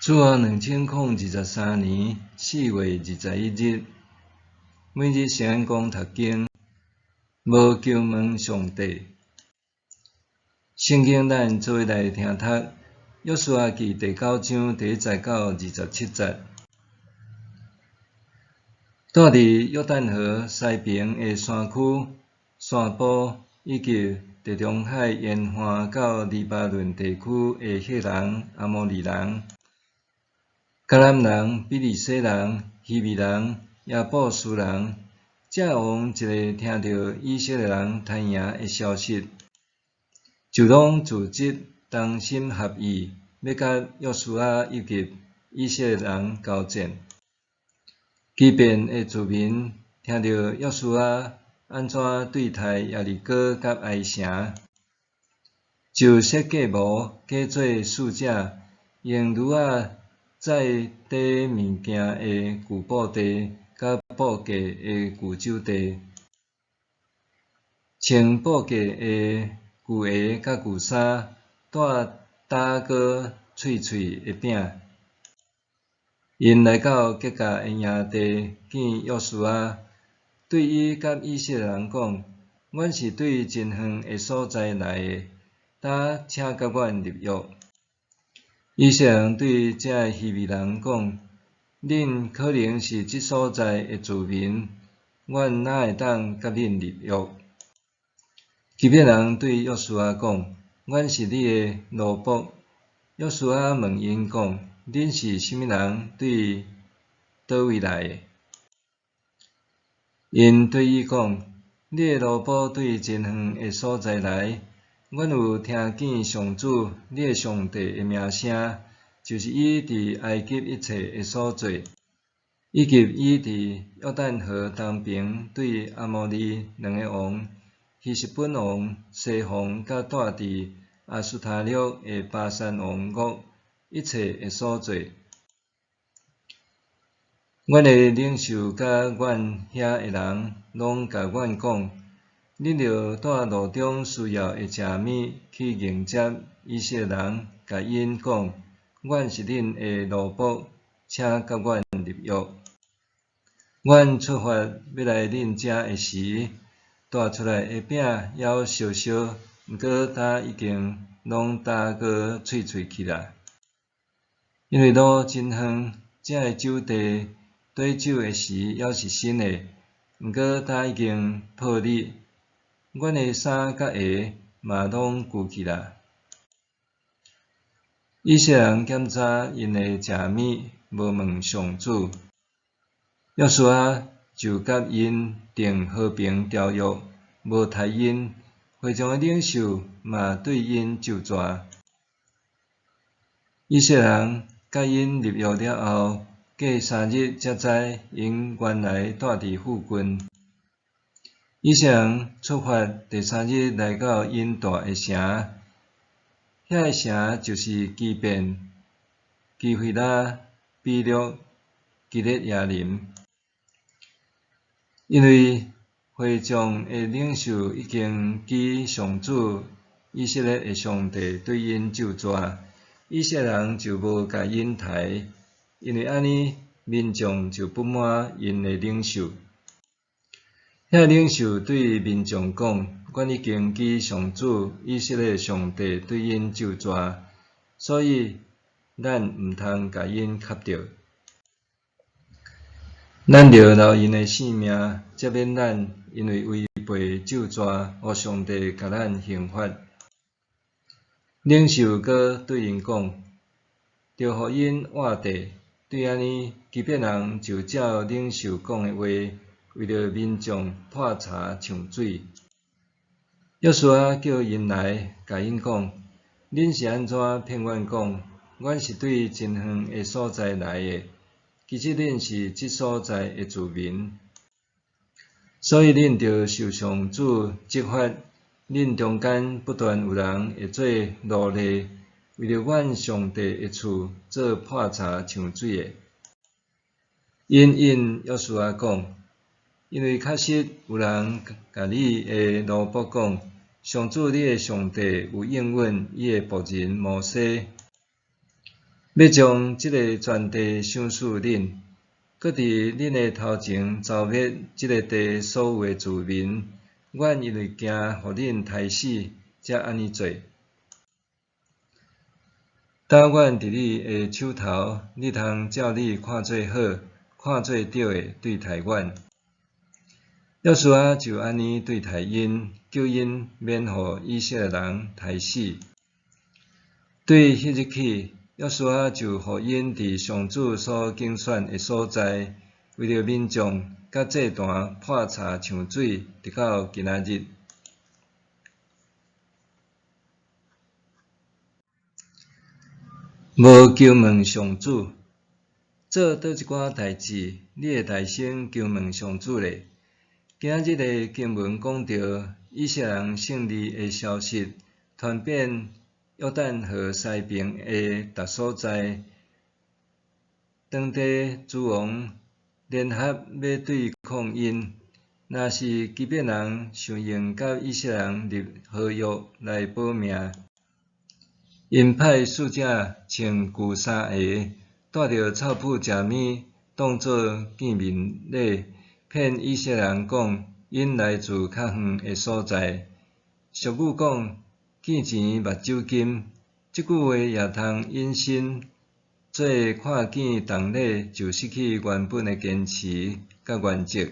主后2023年4月21日，每日圣言讲读经，无求问上帝。圣经咱做伙来听读，约书亚记第9章第1节到27节。住伫约旦河西边的山区、山坡，以及地中海沿岸到黎巴嫩地区的赫人、阿摩利人、迦南人、比利洗人、希未人、亚布斯人，这王一个听到以色列人赚赢的消息，就拢组织同心合意，要甲约书亚以及以色列人交战。基遍的居民听到约书亚安怎对待耶利哥甲哀城，就设计谋，假做使者，用驴仔载底物件的旧布袋，甲布架的旧酒袋，穿布架的旧鞋甲旧衫，带打过脆的饼。因来到吉甲的营地，见约书亚，对伊甲以色列人讲：“阮是对真远的所在来的，呾请甲阮立约。”以色列人对这个希未人讲：“恁可能是即所在的居民，阮哪会当甲恁立约？”基遍人对约书亚讲：“阮是你的奴仆。”约书亚问因讲：“恁是甚物人？对倒位来的？”因对伊讲：“你的奴仆对真远的所在来，阮有听见上主你的上帝的名声，就是伊伫埃及一切的所做，以及伊伫约旦河东边对阿摩利两个王、希实本王、西王，甲住伫阿斯塔略的巴珊王国一切的所做。阮的领袖甲阮遐的人，拢甲阮讲，恁着带路中需要的食物去迎接以色列人，甲因讲，阮是恁的奴仆，请甲阮立约。阮出发要来恁遮的时，带出来的饼还烧烧，毋过呾已经拢打过脆起来。因为路真远，这个酒袋兑酒的时还是新的，毋过呾已经破裂。阮的衫甲鞋嘛拢旧起来。以色列人检查因的食物，无问上主。约书亚就甲因订和平条约，无杀因。会众的领袖嘛对因就抓。以色列人甲因立约了后，过3日才知因原来住伫附近。以色列人出发第3日来到因住的城，遐个城就是基遍、基非拉、比略、基列亚林。因为会众的领袖已经记上主以色列的上帝对因就抓，以色列人就无甲因杀，因为安尼民众就不满因的领袖。遐领袖对民众讲：“阮已经记上主以色列上帝对因就抓，所以咱毋通甲因磕着。咱着留因的性命，则免咱因为违背咒抓，互上帝甲咱刑罚。”领袖阁对因讲：“着互因活地。”对安尼，基遍人就照领袖讲的话，为着民众破柴抢水。约书亚叫因来，甲因讲：“恁是安怎骗阮讲，阮是对真远的所在来的？其实恁是即所在的居民，所以恁着受上主责罚。恁中间不断有人会做奴隶，为着阮上帝的厝做破柴抢水的。”因应约书亚讲：“因为确实有人甲你的奴仆讲，上主你的上帝有应允伊的仆人摩西，要将即个全地赏赐恁，搁伫恁的头前消灭即个地所有的住民。阮因为惊，互恁刣死，才安尼做。打阮伫你的手头，你通照你看做好、看做对的对待阮。约书亚就安尼对待因，叫因免互以色列人刣死。对迄日起，约书亚就互因伫上主所竞选的所在，为着民众甲这段破柴抢水，直到今仔日。无求问上主，做倒一寡代志，你会大声求问上主咧？今仔日的经文讲到以色列人胜利的消息，传遍约旦河西边的逐所在，当地诸王联合要对抗因。若是基遍人想用甲以色列人立合约来保命，因派使者穿旧衫鞋，带着臭妇食物，当作见面礼，骗以色列人讲因来自较远的所在。俗语讲见钱目睭金，即句话也通引申做看见同类就失去原本的坚持甲原则。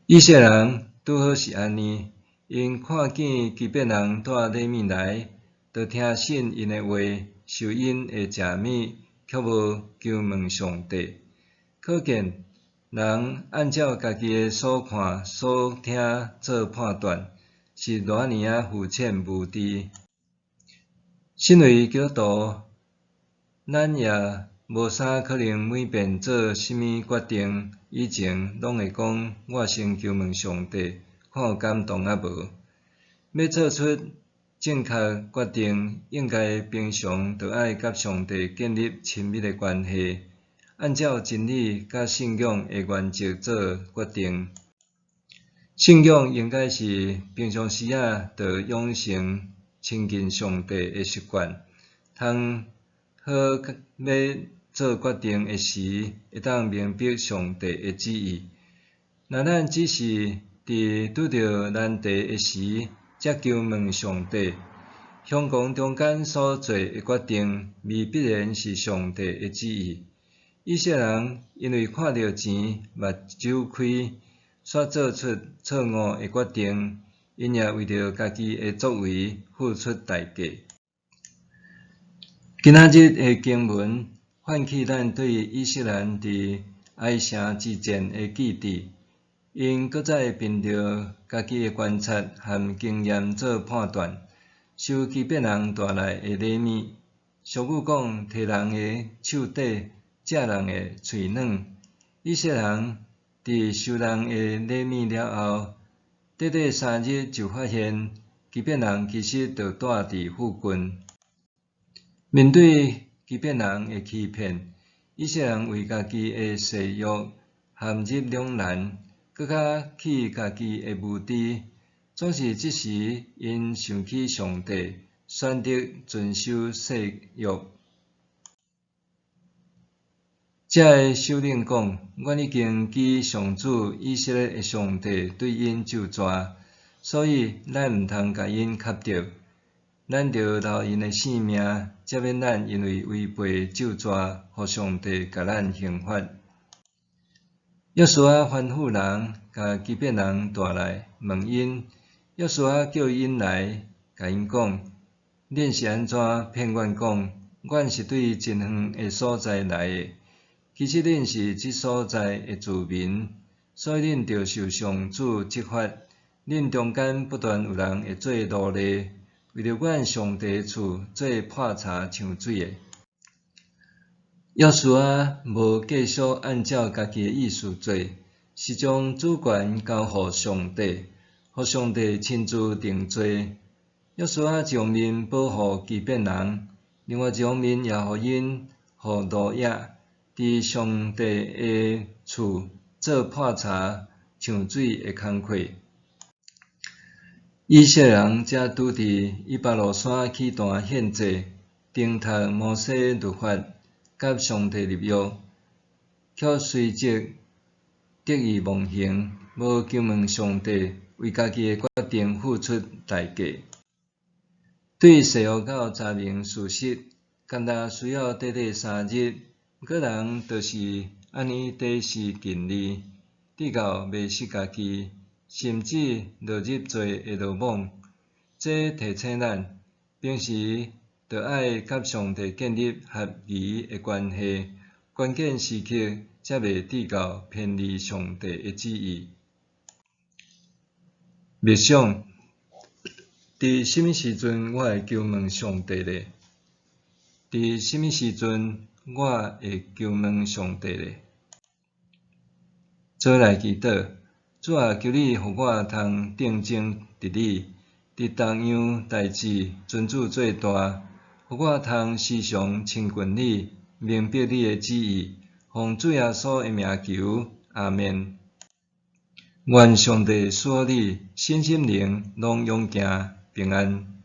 以色列人拄好是安尼，因看见基遍人带礼物来，就听信因的话，受因的食物，却无求问上帝。可见人按照家己的所看所听做判断，是偌尼啊肤浅无知。身为基督徒，咱也无啥可能每遍做啥物决定以前，拢会讲我先求问上帝，看有感动啊无。要做出正确决定，应该平常就爱甲上帝建立亲密的关系，按照真理甲信仰的原则做决定。信仰应该是平常时就养成亲近上帝的习惯，通好要做决定的时，会当明白上帝的旨意。若咱只是伫拄着难题的时，才求问上帝，相共中间所做的决定，未必然是上帝的旨意。以色列人因为看到钱，目睭开，煞做出错误的决定，因也为着家己的作为付出代价。今仔日的经文唤起咱对以色列人伫哀城之战的记忆，因搁再凭着家己的观察和经验做判断，收基遍人带来的礼物。俗语讲：摕人的手底，食人的喙软。以色列人伫收人的礼物了后，短短3日就发现基遍人其实就住伫附近。面对基遍人的欺骗，以色列人为家己的誓约陷入两难，搁较起家己的无知，总是即时因想起上帝，选择遵守誓约。这个首领讲：阮已经记上主以色列的上帝对因咒詛，所以咱毋通甲因磕着。咱着留因的性命，才免咱因为违背咒詛，互上帝甲咱刑罚。约书亚吩咐人，甲基遍人带来，问因。约书亚叫因来，甲因讲：恁是安怎骗阮讲，阮是对真远的所在来的？其实恁是即所在的住民，所以恁着受上主责罚。恁中间不断有人会做奴隶。为着阮上帝厝做破柴抢水的。约书亚无继续按照家己的意思做，是将主权交予上帝，互上帝亲自定罪。约书亚一方面保护基遍人，另外一方面也互因互奴役，伫上帝的厝做破柴抢水的工课。以色列人才拄伫以巴路山起弹献祭，定读摩西律法，甲上帝立约，却随即得意忘形，无求问上帝为家己的决定付出代价。对西湖狗查明事实，干焦需要短短3日，个人就是安尼短视近利，直到迷失家己，甚至落入罪的罗网。这提醒咱，平时着爱甲上帝建立合宜的关系，关键时刻才袂直到偏离上帝的旨意。默想，伫什么时阵我会求问上帝呢？伫什么时阵我会求问上帝呢？做来祈祷，主啊，求你互我通定睛伫你，伫逐样代志尊主做大，互我通时常亲近你，明白你的旨意，奉主耶稣的名求，阿们。愿上帝赐你身心灵拢永行平安。